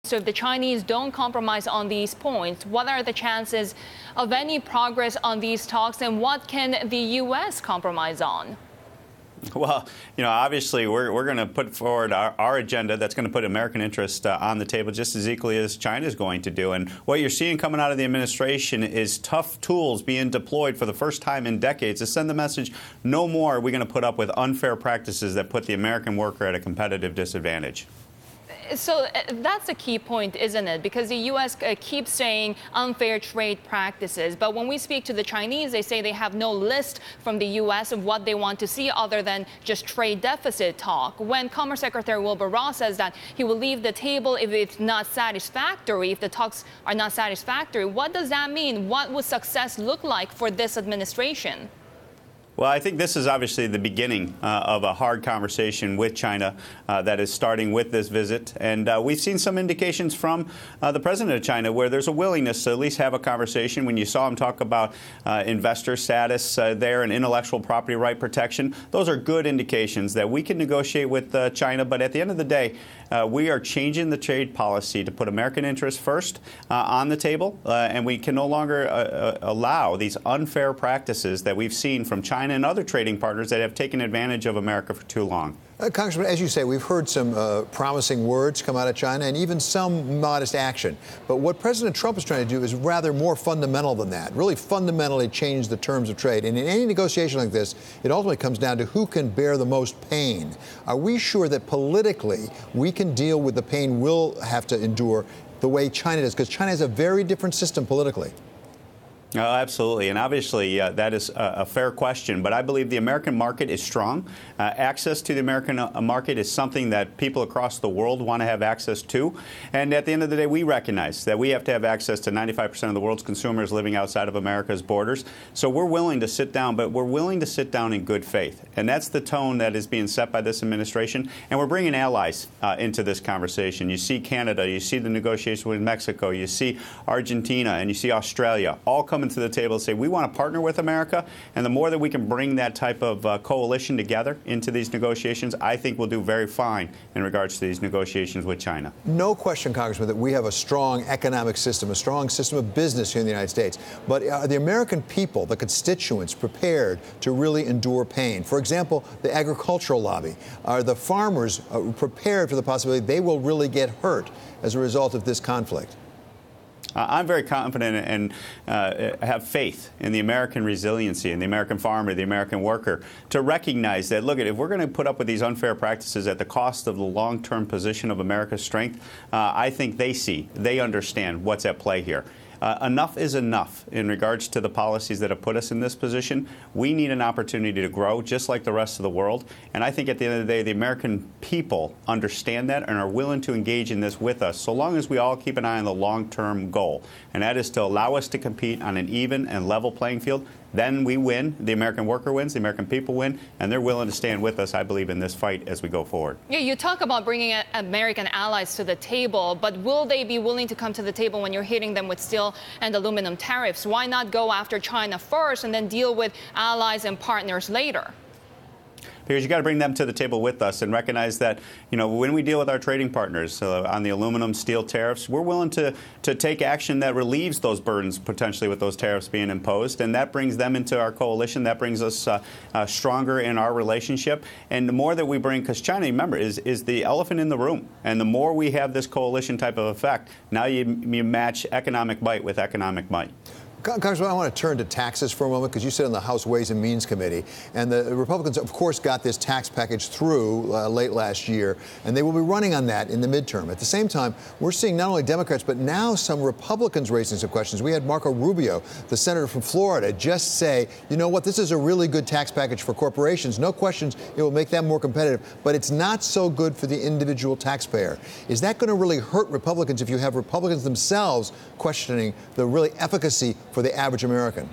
So if the Chinese don't compromise on these points, what are the chances of any progress on these talks, and what can the U.S. compromise on? Well, obviously, we're going to put forward our agenda that's going to put American interest on the table just as equally as China is going to do. And what you're seeing coming out of the administration is tough tools being deployed for the first time in decades to send the message, no more are we going to put up with unfair practices that put the American worker at a competitive disadvantage. So that's a key point, isn't it? Because the U.S. keeps saying unfair trade practices. But when we speak to the Chinese, they say they have no list from the U.S. of what they want to see other than just trade deficit talk. When Commerce Secretary Wilbur Ross says that he will leave the table if it's not satisfactory, if the talks are not satisfactory, what does that mean? What would success look like for this administration? Well, I think this is obviously the beginning of a hard conversation with China that is starting with this visit. And we've seen some indications from the president of China where there's a willingness to at least have a conversation. When you saw him talk about investor status there and intellectual property right protection, those are good indications that we can negotiate with China. But at the end of the day, we are changing the trade policy to put American interests first on the table. And we can no longer allow these unfair practices that we've seen from China and other trading partners that have taken advantage of America for too long. Congressman, as you say, we've heard some promising words come out of China and even some modest action. But what President Trump is trying to do is rather more fundamental than that, really fundamentally change the terms of trade. And in any negotiation like this, it ultimately comes down to who can bear the most pain. Are we sure that politically we can deal with the pain we'll have to endure the way China does? Because China has a very different system politically. Oh, absolutely. And obviously, that is a fair question. But I believe the American market is strong. Access to the American market is something that people across the world want to have access to. And at the end of the day, we recognize that we have to have access to 95% of the world's consumers living outside of America's borders. So we're willing to sit down, but we're willing to sit down in good faith. And that's the tone that is being set by this administration. And we're bringing allies into this conversation. You see Canada, you see the negotiation with Mexico, you see Argentina, and you see Australia, all coming to the table and say we want to partner with America, and the more that we can bring that type of coalition together into these negotiations, I think we'll do very fine in regards to these negotiations with China. No question, Congressman, that we have a strong economic system, a strong system of business here in the United States. But are the American people, the constituents, prepared to really endure pain? For example, the agricultural lobby. Are the farmers prepared for the possibility they will really get hurt as a result of this conflict? I'm very confident and have faith in the American resiliency and the American farmer, the American worker, to recognize that, look, if we're going to put up with these unfair practices at the cost of the long-term position of America's strength, I think they understand what's at play here. Enough is enough in regards to the policies that have put us in this position. We need an opportunity to grow just like the rest of the world. And I think at the end of the day, the American people understand that and are willing to engage in this with us, so long as we all keep an eye on the long-term goal. And that is to allow us to compete on an even and level playing field. Then we win. The American worker wins. The American people win. And they're willing to stand with us, I believe, in this fight as we go forward. Yeah, you talk about bringing American allies to the table, but will they be willing to come to the table when you're hitting them with steel and aluminum tariffs? Why not go after China first and then deal with allies and partners later? Because you got to bring them to the table with us and recognize that, when we deal with our trading partners on the aluminum, steel tariffs, we're willing to take action that relieves those burdens potentially with those tariffs being imposed. And that brings them into our coalition. That brings us stronger in our relationship. And the more that we bring, because China, remember, is the elephant in the room. And the more we have this coalition type of effect, now you match economic might with economic might. Congressman, I want to turn to taxes for a moment, because you sit on the House Ways and Means Committee, and the Republicans, of course, got this tax package through late last year, and they will be running on that in the midterm. At the same time, we're seeing not only Democrats, but now some Republicans raising some questions. We had Marco Rubio, the senator from Florida, just say, you know what, this is a really good tax package for corporations. No questions, it will make them more competitive, but it's not so good for the individual taxpayer. Is that going to really hurt Republicans if you have Republicans themselves questioning the really efficacy for the average American?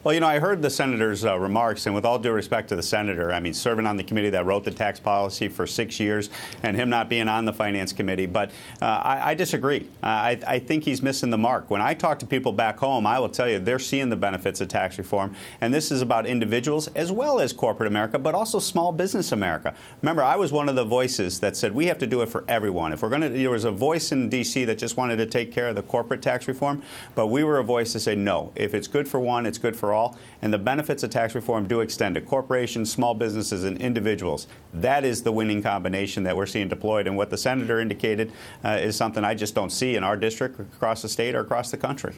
Well, I heard the senator's remarks, and with all due respect to the senator, I mean, serving on the committee that wrote the tax policy for 6 years and him not being on the finance committee, but I disagree. I think he's missing the mark. When I talk to people back home, I will tell you they're seeing the benefits of tax reform, and this is about individuals as well as corporate America, but also small business America. Remember, I was one of the voices that said we have to do it for everyone. If we're going to, there was a voice in D.C. that just wanted to take care of the corporate tax reform, but we were a voice to say no. If it's good for one, it's good for all, and the benefits of tax reform do extend to corporations, small businesses, and individuals. That is the winning combination that we're seeing deployed, and what the senator indicated is something I just don't see in our district, across the state, or across the country.